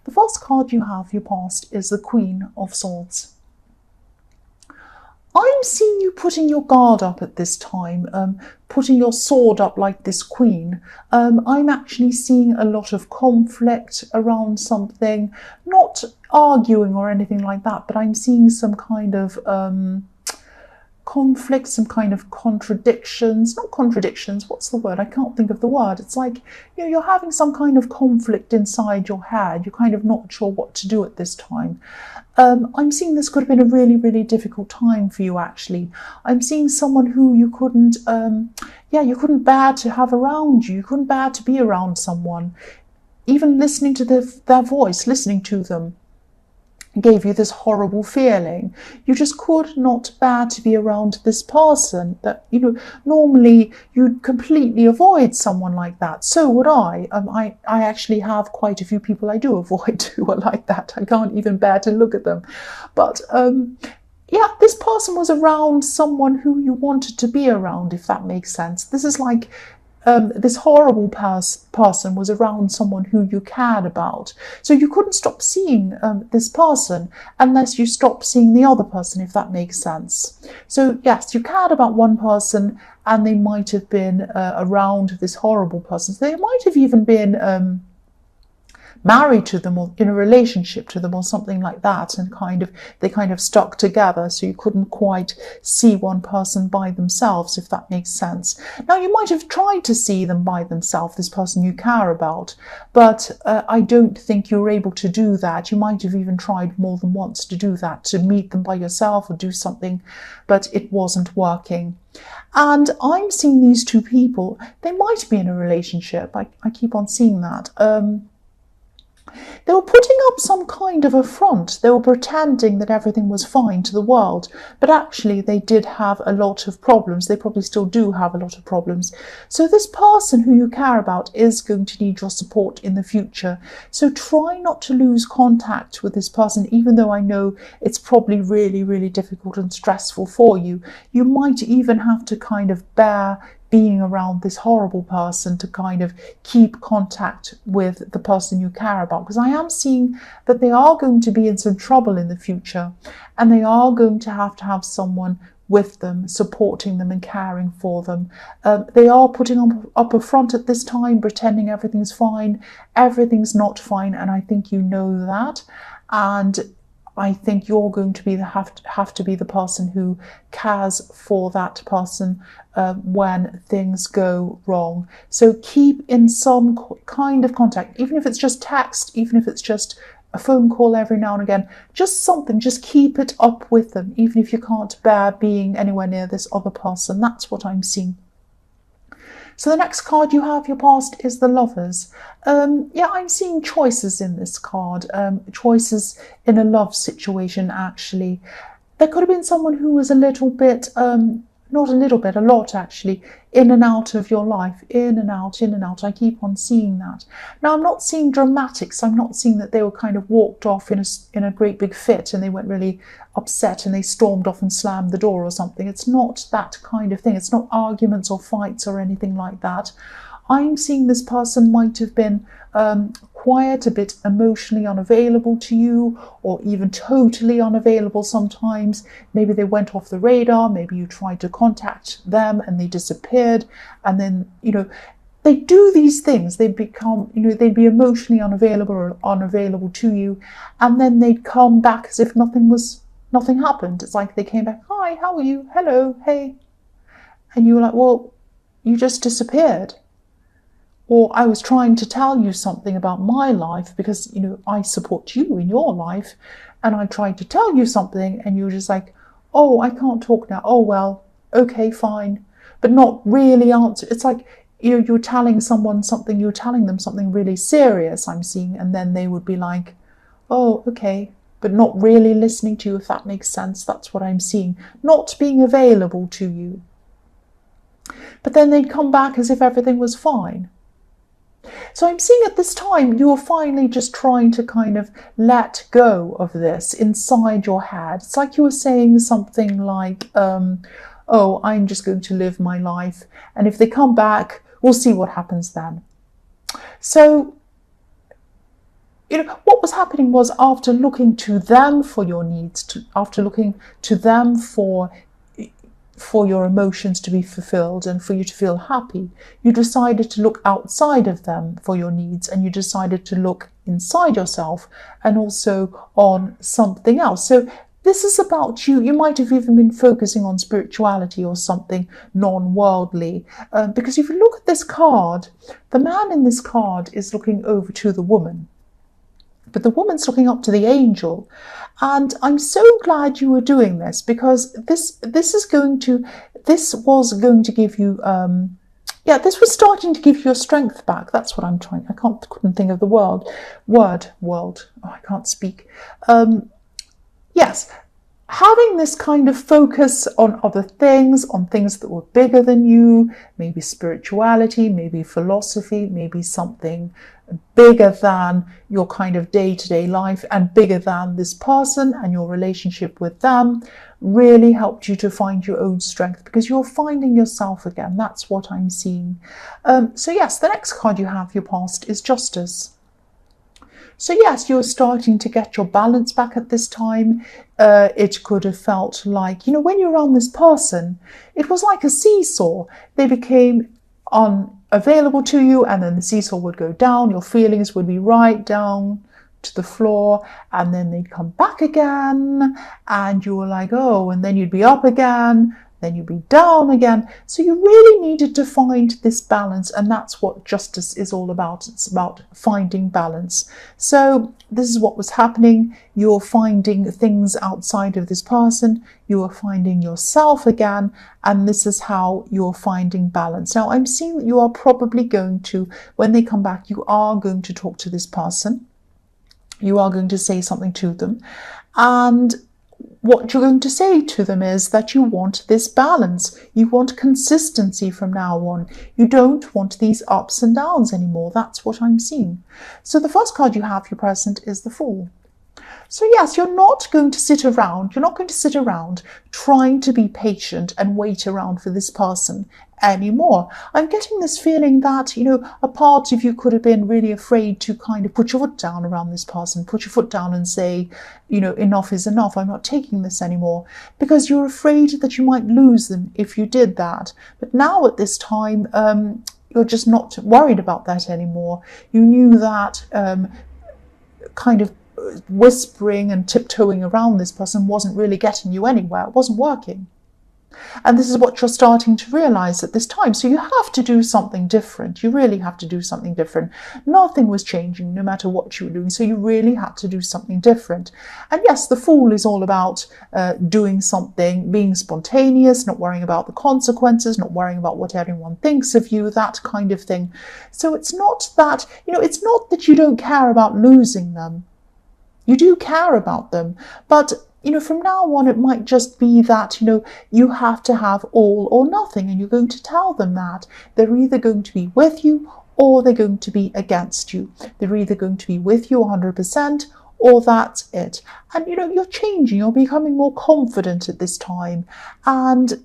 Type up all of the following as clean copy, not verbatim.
The first card you have, your past, is the Queen of Swords. I'm seeing you putting your guard up at this time, putting your sword up like this queen. I'm actually seeing a lot of conflict around something, not arguing or anything like that, but I'm seeing some kind of conflict, some kind of contradictions, not contradictions, what's the word? I can't think of the word. It's like, you're having some kind of conflict inside your head. You're kind of not sure what to do at this time. I'm seeing this could have been a really, really difficult time for you, actually. I'm seeing someone who you couldn't bear to have around you. You couldn't bear to be around someone. Even listening to their voice, listening to them, gave you this horrible feeling. You just could not bear to be around this person that, normally you'd completely avoid someone like that. So would I. I actually have quite a few people I do avoid who are like that. I can't even bear to look at them. But this person was around someone who you wanted to be around, if that makes sense. This is like this horrible person was around someone who you cared about. So you couldn't stop seeing this person unless you stopped seeing the other person, if that makes sense. So yes, you cared about one person and they might have been around this horrible person. So they might have even been married to them or in a relationship to them or something like that, and they kind of stuck together, so you couldn't quite see one person by themselves, if that makes sense. Now, you might have tried to see them by themselves, this person you care about, but I don't think you were able to do that. You might have even tried more than once to do that, to meet them by yourself or do something, but it wasn't working. And I'm seeing these two people, they might be in a relationship. I keep on seeing that. They were putting up some kind of a front. They were pretending that everything was fine to the world, but actually they did have a lot of problems. They probably still do have a lot of problems. So this person who you care about is going to need your support in the future. So try not to lose contact with this person, even though I know it's probably really, really difficult and stressful for you. You might even have to kind of bear being around this horrible person to kind of keep contact with the person you care about, because I am seeing that they are going to be in some trouble in the future, and they are going to have someone with them, supporting them and caring for them. They are putting up a front at this time, pretending everything's fine. Everything's not fine, and I think you know that. And I think you're going to have to be the person who cares for that person when things go wrong. So keep in some kind of contact, even if it's just text, even if it's just a phone call every now and again, just something, just keep it up with them, even if you can't bear being anywhere near this other person. That's what I'm seeing. So the next card you have, your past, is the Lovers. I'm seeing choices in this card, choices in a love situation, actually. There could have been someone who was a little bit, not a little bit, a lot actually, in and out of your life, in and out, in and out. I keep on seeing that. Now, I'm not seeing dramatics. I'm not seeing that they were kind of walked off in a great big fit and they went really upset and they stormed off and slammed the door or something. It's not that kind of thing. It's not arguments or fights or anything like that. I'm seeing this person might have been quiet, a bit emotionally unavailable to you, or even totally unavailable sometimes. Maybe they went off the radar, maybe you tried to contact them and they disappeared, and then, they do these things. They become, they'd be emotionally unavailable or unavailable to you, and then they'd come back as if nothing happened. It's like they came back, hi, how are you? Hello, hey. And you were like, well, you just disappeared. Or I was trying to tell you something about my life because, I support you in your life. And I tried to tell you something and you were just like, oh, I can't talk now. Oh, well, okay, fine. But not really answer. It's like, you're telling someone something, you're telling them something really serious, I'm seeing. And then they would be like, oh, okay. But not really listening to you, if that makes sense. That's what I'm seeing. Not being available to you. But then they'd come back as if everything was fine. So I'm seeing at this time you are finally just trying to kind of let go of this inside your head. It's like you were saying something like, oh, I'm just going to live my life. And if they come back, we'll see what happens then. So what was happening was, after looking to them for your needs, after looking to them for your emotions to be fulfilled and for you to feel happy, you decided to look outside of them for your needs, and you decided to look inside yourself and also on something else. So this is about you. You might have even been focusing on spirituality or something non-worldly. Because if you look at this card, the man in this card is looking over to the woman, but the woman's looking up to the angel. And I'm so glad you were doing this, because this was going to give you, this was starting to give you your strength back. That's what I'm trying. Couldn't think of the word. Oh, I can't speak. Yes, having this kind of focus on other things, on things that were bigger than you, maybe spirituality, maybe philosophy, maybe something bigger than your kind of day-to-day life and bigger than this person and your relationship with them, really helped you to find your own strength, because you're finding yourself again. That's what I'm seeing. So yes, the next card you have, your past, is Justice. So yes, you're starting to get your balance back at this time. It could have felt like, when you're around this person, it was like a seesaw. They became unavailable to you, and then the seesaw would go down. Your feelings would be right down to the floor, and then they'd come back again, and you were like, oh, and then you'd be up again, then you'd be down again. So you really needed to find this balance, and that's what Justice is all about. It's about finding balance. So this is what was happening. You're finding things outside of this person. You are finding yourself again, and this is how you're finding balance. Now, I'm seeing that you are probably going to, when they come back, you are going to talk to this person. You are going to say something to them, and what you're going to say to them is that you want this balance. You want consistency from now on. You don't want these ups and downs anymore. That's what I'm seeing. So the first card you have, your present, is the Fool. So yes, you're not going to sit around. You're not going to sit around trying to be patient and wait around for this person anymore. I'm getting this feeling that, a part of you could have been really afraid to kind of put your foot down around this person, put your foot down and say, enough is enough. I'm not taking this anymore, because you're afraid that you might lose them if you did that. But now at this time, you're just not worried about that anymore. You knew that kind of whispering and tiptoeing around this person wasn't really getting you anywhere. It wasn't working. And this is what you're starting to realize at this time. So you have to do something different. You really have to do something different. Nothing was changing no matter what you were doing. So you really had to do something different. And yes, the Fool is all about doing something, being spontaneous, not worrying about the consequences, not worrying about what everyone thinks of you, that kind of thing. So it's not that, it's not that you don't care about losing them. You do care about them, but from now on, it might just be that, you have to have all or nothing, and you're going to tell them that. They're either going to be with you or they're going to be against you. They're either going to be with you 100% or that's it. And, you're changing, you're becoming more confident at this time. And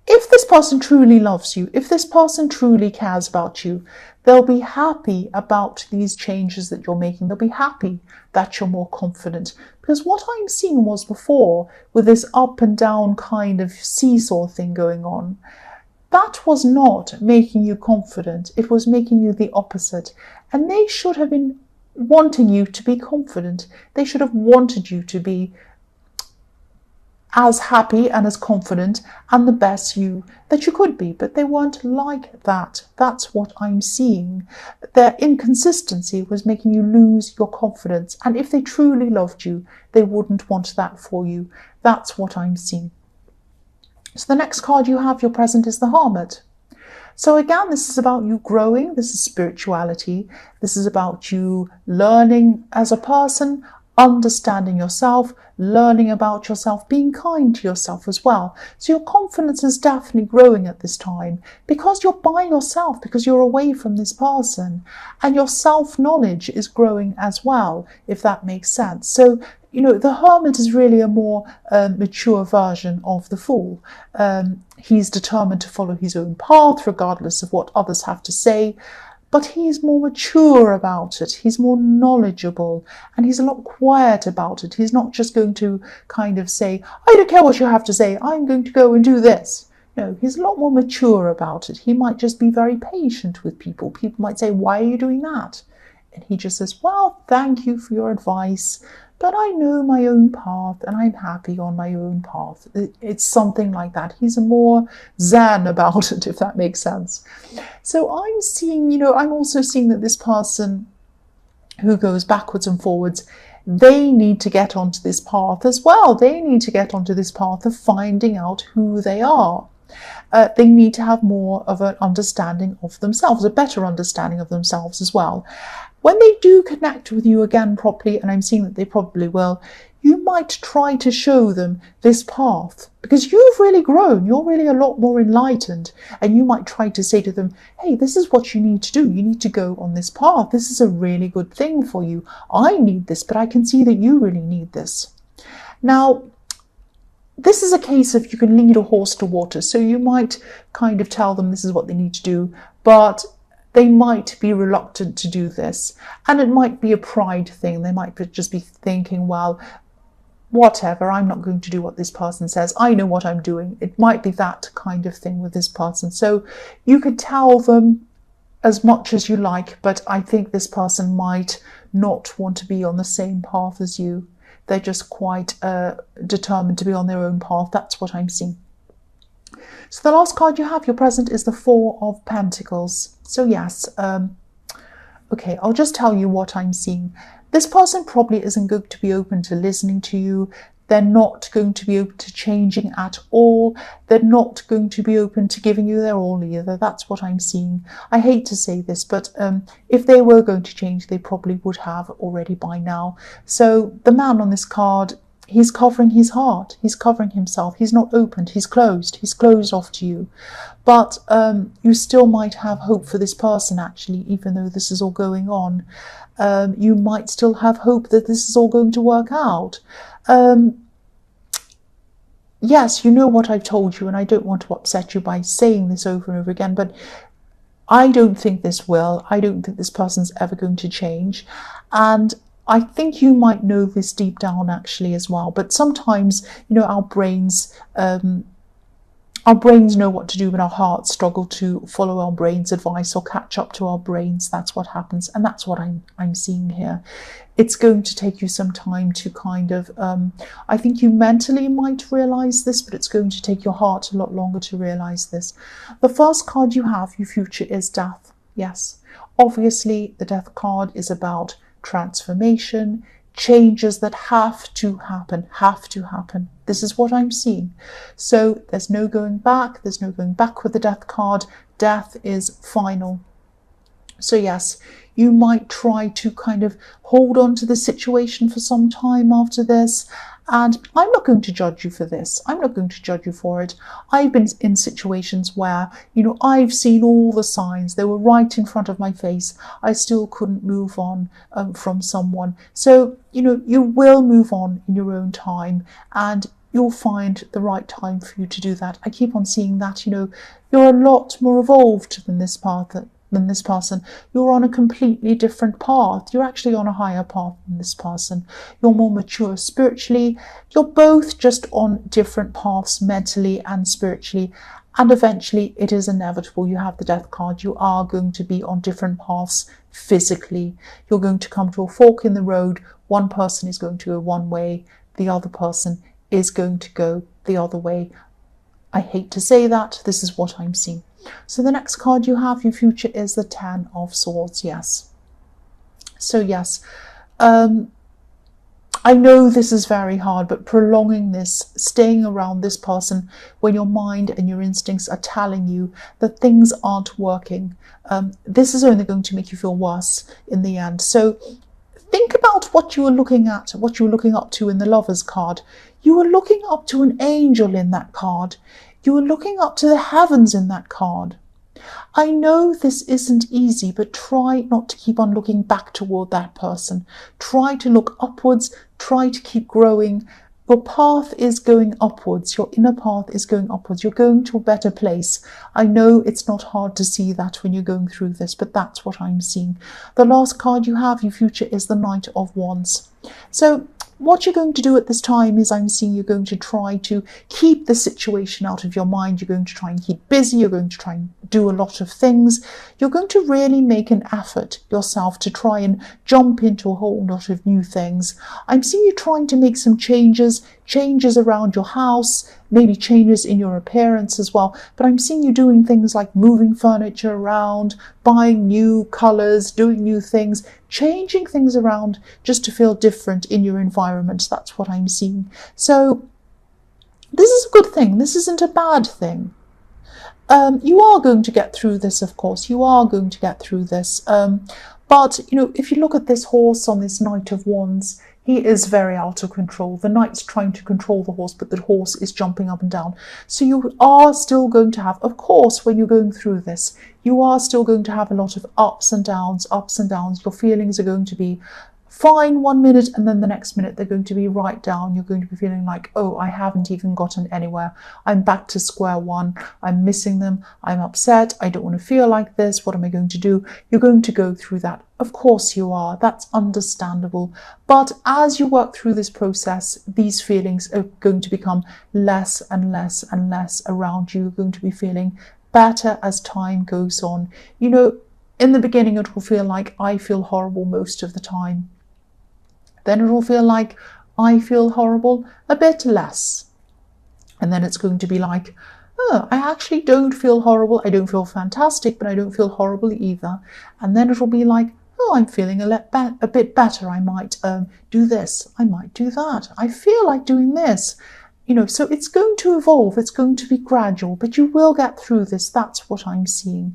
if this person truly loves you, if this person truly cares about you, they'll be happy about these changes that you're making. They'll be happy that you're more confident. Because what I'm seeing was before, with this up and down kind of seesaw thing going on, that was not making you confident. It was making you the opposite. And they should have been wanting you to be confident. They should have wanted you to be as happy and as confident and the best you that you could be, but they weren't like that. That's what I'm seeing. Their inconsistency was making you lose your confidence, and if they truly loved you, they wouldn't want that for you. That's what I'm seeing. So the next card you have, your present, is the Hermit. So again, this is about you growing. This is spirituality. This is about you learning as a person, understanding yourself, learning about yourself, being kind to yourself as well. So your confidence is definitely growing at this time because you're by yourself, because you're away from this person, and your self-knowledge is growing as well, if that makes sense. So, the Hermit is really a more mature version of the Fool. He's determined to follow his own path regardless of what others have to say. but he's more mature about it. He's more knowledgeable, and he's a lot quiet about it. He's not just going to kind of say, I don't care what you have to say, I'm going to go and do this. No, he's a lot more mature about it. He might just be very patient with people. People might say, why are you doing that? And he just says, well, thank you for your advice, but I know my own path and I'm happy on my own path. It's something like that. He's more zen about it, if that makes sense. So I'm seeing, I'm also seeing that this person who goes backwards and forwards, they need to get onto this path as well. They need to get onto this path of finding out who they are. They need to have more of an understanding of themselves, a better understanding of themselves as well. When they do connect with you again properly, and I'm seeing that they probably will, you might try to show them this path because you've really grown. You're really a lot more enlightened, and you might try to say to them, hey, this is what you need to do. You need to go on this path. This is a really good thing for you. I need this, but I can see that you really need this. Now, this is a case of you can lead a horse to water. So you might kind of tell them this is what they need to do, but they might be reluctant to do this. And it might be a pride thing. They might just be thinking, well, whatever, I'm not going to do what this person says. I know what I'm doing. It might be that kind of thing with this person. So you could tell them as much as you like, but I think this person might not want to be on the same path as you. They're just quite determined to be on their own path. That's what I'm seeing. So the last card you have, your present, is the Four of Pentacles. So yes, okay, I'll just tell you what I'm seeing. This person probably isn't going to be open to listening to you. They're not going to be open to changing at all. They're not going to be open to giving you their all either. That's what I'm seeing. I hate to say this, but if they were going to change, they probably would have already by now. So the man on this card, he's covering his heart. He's covering himself. He's not opened. He's closed. He's closed off to you. But you still might have hope for this person, actually, even though this is all going on. You might still have hope that this is all going to work out. Yes, you know what I've told you, and I don't want to upset you by saying this over and over again, but I don't think this will. I don't think this person's ever going to change. And I think you might know this deep down actually as well. But sometimes, our brains know what to do, but our hearts struggle to follow our brain's advice or catch up to our brains. That's what happens. And that's what I'm seeing here. It's going to take you some time to kind of, I think you mentally might realize this, but it's going to take your heart a lot longer to realize this. The first card you have, your future, is Death. Yes. Obviously, the Death card is about transformation, changes that have to happen. This is what I'm seeing. So there's no going back. There's no going back with the Death card. Death is final. So yes, you might try to kind of hold on to the situation for some time after this. And I'm not going to judge you for this. I'm not going to judge you for it. I've been in situations where, I've seen all the signs. They were right in front of my face. I still couldn't move on from someone. So, you will move on in your own time, and you'll find the right time for you to do that. I keep on seeing that, you're a lot more evolved than this person. You're on a completely different path. You're actually on a higher path than this person. You're more mature spiritually. You're both just on different paths mentally and spiritually. And eventually it is inevitable. You have the Death card. You are going to be on different paths physically. You're going to come to a fork in the road. One person is going to go one way. The other person is going to go the other way. I hate to say that. This is what I'm seeing. So the next card you have, your future, is the Ten of Swords. Yes. So yes, I know this is very hard, but prolonging this, staying around this person when your mind and your instincts are telling you that things aren't working, this is only going to make you feel worse in the end. So think about what you were looking at, what you were looking up to in the Lovers card. You were looking up to an angel in that card. You were looking up to the heavens in that card. I know this isn't easy, but try not to keep on looking back toward that person. Try to look upwards. Try to keep growing. Your path is going upwards. Your inner path is going upwards. You're going to a better place. I know it's not hard to see that when you're going through this, but that's what I'm seeing. The last card you have, your future, is the Knight of Wands. So what you're going to do at this time is I'm seeing you're going to try to keep the situation out of your mind. You're going to try and keep busy. You're going to try and do a lot of things. You're going to really make an effort yourself to try and jump into a whole lot of new things. I'm seeing you trying to make some changes around your house, maybe changes in your appearance as well. But I'm seeing you doing things like moving furniture around, buying new colours, doing new things, changing things around just to feel different in your environment. That's what I'm seeing. So this is a good thing. This isn't a bad thing. You are going to get through this, of course. You are going to get through this. But, you know, if you look at this horse on this Knight of Wands, he is very out of control. The knight's trying to control the horse, but the horse is jumping up and down. So you are still going to have, of course, when you're going through this, you are still going to have a lot of ups and downs, ups and downs. Your feelings are going to be fine 1 minute, and then the next minute they're going to be right down. You're going to be feeling like, oh, I haven't even gotten anywhere. I'm back to square one. I'm missing them. I'm upset. I don't want to feel like this. What am I going to do? You're going to go through that. Of course you are. That's understandable. But as you work through this process, these feelings are going to become less and less and less around you. You're going to be feeling better as time goes on. You know, in the beginning, it will feel like I feel horrible most of the time. Then it will feel like I feel horrible a bit less. And then it's going to be like, oh, I actually don't feel horrible. I don't feel fantastic, but I don't feel horrible either. And then it will be like, oh, I'm feeling a bit better. I might do this. I might do that. I feel like doing this. You know, so it's going to evolve. It's going to be gradual, but you will get through this. That's what I'm seeing.